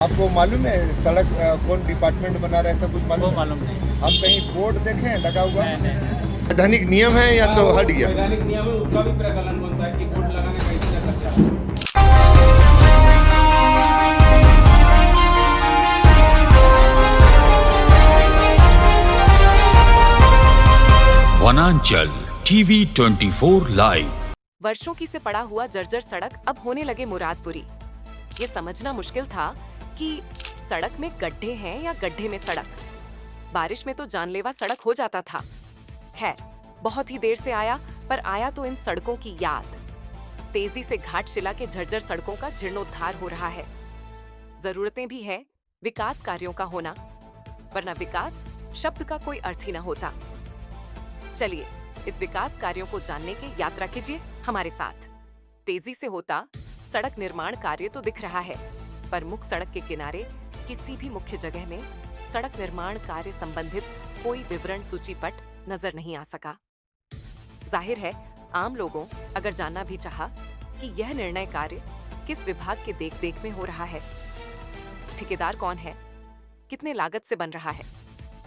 आपको मालूम है सड़क कौन डिपार्टमेंट बना रहा है, ऐसा कुछ वो मालूम है? मालूम नहीं। हम कहीं बोर्ड देखे हैं लगा हुआ? नहीं। वैधानिक नियम है या तो हट गया? वैधानिक नियम है, उसका भी प्रकलन बनता है कि बोर्ड लगाने का इतना खर्चा है। वनांचल टीवी 24 लाइव। वर्षों की से पड़ा हुआ जर्जर सड़क अब होने लगे मुरादपुरी। ये समझना मुश्किल था कि सड़क में गड्ढे हैं या गड्ढे में सड़क। बारिश में तो जानलेवा सड़क हो जाता था। खैर, बहुत ही देर से आया, पर आया तो इन सड़कों की याद। तेजी से घाटशिला के झर्जर सड़कों का जीर्णोद्धार हो रहा है। जरूरतें भी है विकास कार्यों का होना, वरना विकास शब्द का कोई अर्थ ही न होता। चलिए इस विकास कार्यों को जानने की यात्रा कीजिए हमारे साथ। तेजी से होता सड़क निर्माण कार्य तो दिख रहा है, पर मुख्य सड़क के किनारे किसी भी मुख्य जगह में सड़क निर्माण कार्य संबंधित कोई विवरण सूचीपट नजर नहीं आ सका। जाहिर है, आम लोगों अगर जानना भी चाहा कि यह निर्णय कार्य किस विभाग के देख में हो रहा है, ठेकेदार कौन है, कितने लागत से बन रहा है,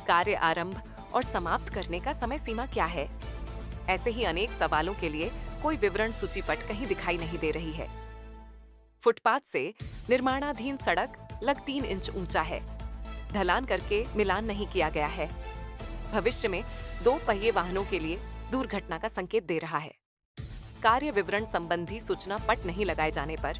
कार्य आरंभ और समाप्त करने का समय सीमा क्या है, ऐसे ही अनेक सवालों के लिए कोई विवरण सूचीपट कहीं दिखाई नहीं दे रही है। फुटपाथ से निर्माणाधीन सड़क लग 3 इंच ऊंचा है। ढलान करके मिलान नहीं किया गया है। भविष्य में 2 पहिए वाहनों के लिए दुर्घटना का संकेत दे रहा है। कार्य विवरण संबंधी सूचना पट नहीं लगाए जाने पर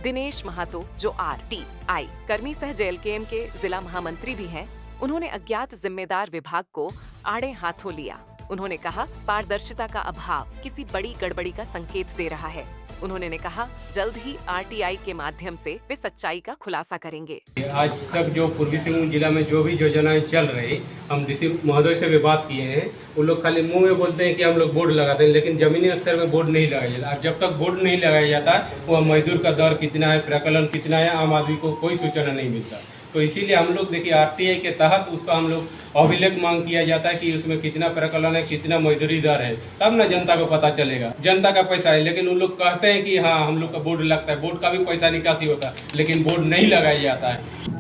दिनेश महातो, जो RTI कर्मी सह JLKM के जिला महामंत्री भी हैं, उन्होंने अज्ञात जिम्मेदार विभाग को आड़े हाथों लिया। उन्होंने कहा, पारदर्शिता का अभाव किसी बड़ी गड़बड़ी का संकेत दे रहा है। उन्होंने ने कहा, जल्द ही RTI के माध्यम से वे सच्चाई का खुलासा करेंगे। आज तक जो पूर्वी सिंहभूम जिला में जो भी योजनाएं चल रही, हम डीसी महोदय से भी बात किए हैं। वो लोग खाली मुंह में बोलते हैं कि हम लोग बोर्ड लगाते हैं, लेकिन जमीनी स्तर में बोर्ड नहीं लगाया जाता। और जब तक बोर्ड नहीं लगाया जाता, वह मजदूर का दर कितना है, प्रकलन कितना है, आम आदमी को कोई सूचना नहीं मिलता। तो इसीलिए हम लोग देखिए RTI के तहत उसका हम लोग अभिलेख मांग किया जाता है कि उसमें कितना प्रकलन है, कितना मजदूरी दर है, तब ना जनता को पता चलेगा। जनता का पैसा है, लेकिन उन लोग कहते हैं कि हाँ हम लोग का बोर्ड लगता है, बोर्ड का भी पैसा निकासी होता है, लेकिन बोर्ड नहीं लगाया जाता है।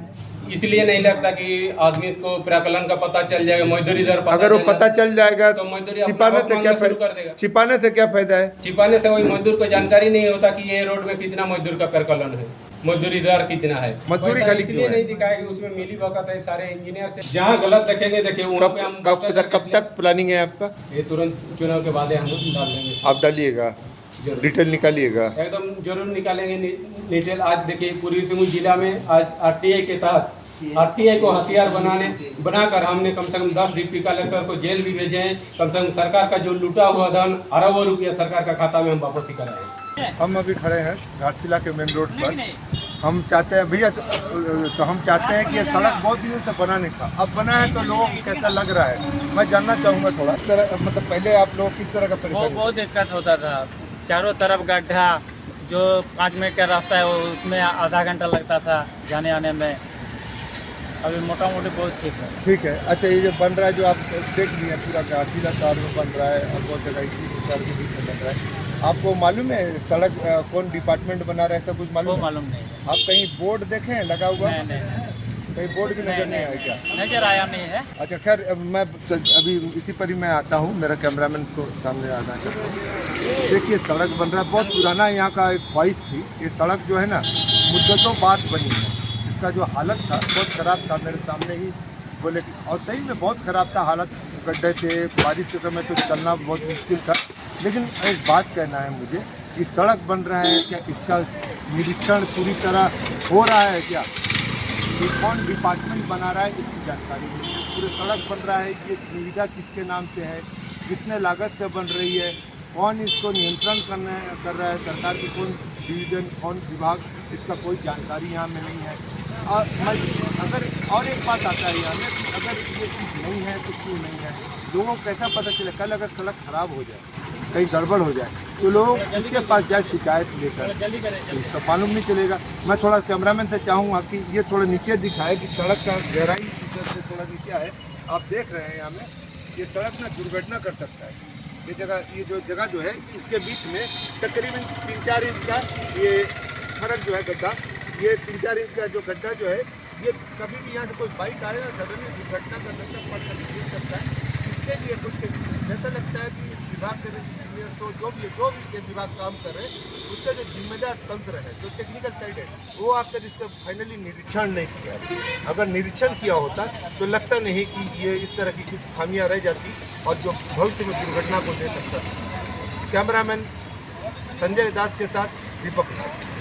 इसलिए नहीं लगता कि आदमी को प्रकलन का पता चल जाएगा, मजदूरी दर अगर वो पता चल जाएगा तो मजदूरी छिपाने से क्या फायदा? छिपाने से क्या फायदा है? छिपाने से वही मजदूर को जानकारी नहीं होता कि ये रोड में कितना मजदूर का प्रकलन है, मजदूरी दर कितना है। मजदूरी खाली इसलिए क्यों है? नहीं दिखाया कि उसमें मिली भगत है सारे इंजीनियर से। जहाँ गलत देखेंगे देखिए वहाँ पे हम कब तक प्लानिंग है आपका? ये तुरंत चुनाव के बाद हम लोग डाल देंगे। आप डालिएगा, जरूर। डिटेल निकालिएगा। एकदम जरूर निकालेंगे डिटेल। आज देखिए पूर्वी सिंहभूम जिला में आज RTI के तहत RTI को हथियार बनाकर हमने कम से कम 10 डिप्टी कलेक्टर को जेल भी भेजे हैं। कम से कम सरकार का जो लूटा हुआ धन अरबों रुपया सरकार का खाता में हम वापसी कराए। हम अभी खड़े हैं घाटशिला के मेन रोड पर। हम चाहते हैं भैया, तो हम चाहते हैं कि ये सड़क बहुत दिनों से बना नहीं था, अब बना है तो लोगों को कैसा लग रहा है, मैं जानना चाहूँगा थोड़ा। मतलब पहले आप लोग किस तरह का परेशानी? बहुत दिक्कत होता था। चारों तरफ गड्ढा, जो 5 मिनट का रास्ता है उसमें आधा घंटा लगता था जाने आने में। अभी मोटा मोटी बहुत ठीक है। ठीक है। अच्छा, ये जो बन रहा है, जो आप देख लिए पूरा घाटशिला तार में बन रहा है और बहुत जगह इसी शहर के बीच में बन रहा है, आपको मालूम है सड़क कौन डिपार्टमेंट बना रहा है, ऐसा कुछ वो मालूम है? मालूम नहीं। आप कहीं बोर्ड देखे हैं लगा हुआ? नहीं। कहीं बोर्ड भी नजर नहीं आया क्या? नजर आया नहीं है। अच्छा, खैर मैं अभी इसी पर ही मैं आता हूँ, मेरा कैमरामैन को सामने आना चाहता हूँ। देखिए सड़क बन रहा है, बहुत पुराना यहाँ का एक ख्वाहिश थी। ये सड़क जो है ना मुद्दतों बाद बनी है। इसका जो हालत था बहुत ख़राब था, मेरे सामने ही बोले, और सही में बहुत ख़राब था हालत। गड्ढे थे, बारिश के समय तो चलना बहुत मुश्किल था। लेकिन एक बात कहना है मुझे, कि सड़क बन रहा है क्या, इसका निरीक्षण पूरी तरह हो रहा है क्या, ये कौन डिपार्टमेंट बना रहा है इसकी जानकारी नहीं है। पूरे सड़क बन रहा है, ये सुविधा किसके नाम से है, कितने लागत से बन रही है, कौन इसको नियंत्रण कर रहा है, सरकार की कौन डिवीज़न, कौन विभाग, इसका कोई जानकारी यहाँ में नहीं है। और मैं अगर और एक बात आता है यहाँ में, अगर ये चीज़ नहीं है तो क्यों नहीं है, लोगों को कैसा पता चले? कल अगर सड़क खराब हो जाए, कहीं गड़बड़ हो जाए, तो लोग किसके पास जाए शिकायत लेकर, तो इसका मालूम नहीं चलेगा। मैं थोड़ा कैमरामैन से चाहूँगा कि ये थोड़ा नीचे दिखाए कि सड़क का गहराई इधर से थोड़ा नीचे है। आप देख रहे हैं यहाँ में, ये सड़क ना दुर्घटना कर सकता है। ये जो जगह जो है, इसके बीच में तकरीबन 3-4 इंच का ये फर्क जो है गड्ढा, ये 3-4 इंच का जो गड्ढा जो है, ये कभी भी यहाँ से कोई बाइक आए ना सडनली दुर्घटना का दशक पड़ सकता है। इसके लिए कुछ जैसा लगता है कि विभाग के इंजीनियर तो जो भी ये विभाग काम कर रहे हैं, उसका जो जिम्मेदार तंत्र है, जो टेक्निकल साइड है, वो आकर इसका फाइनली निरीक्षण नहीं किया। अगर निरीक्षण किया होता तो लगता नहीं कि ये इस तरह की कुछ खामियां रह जाती और जो भविष्य में दुर्घटना को दे सकता। कैमरामैन संजय दास के साथ दीपक नाथ।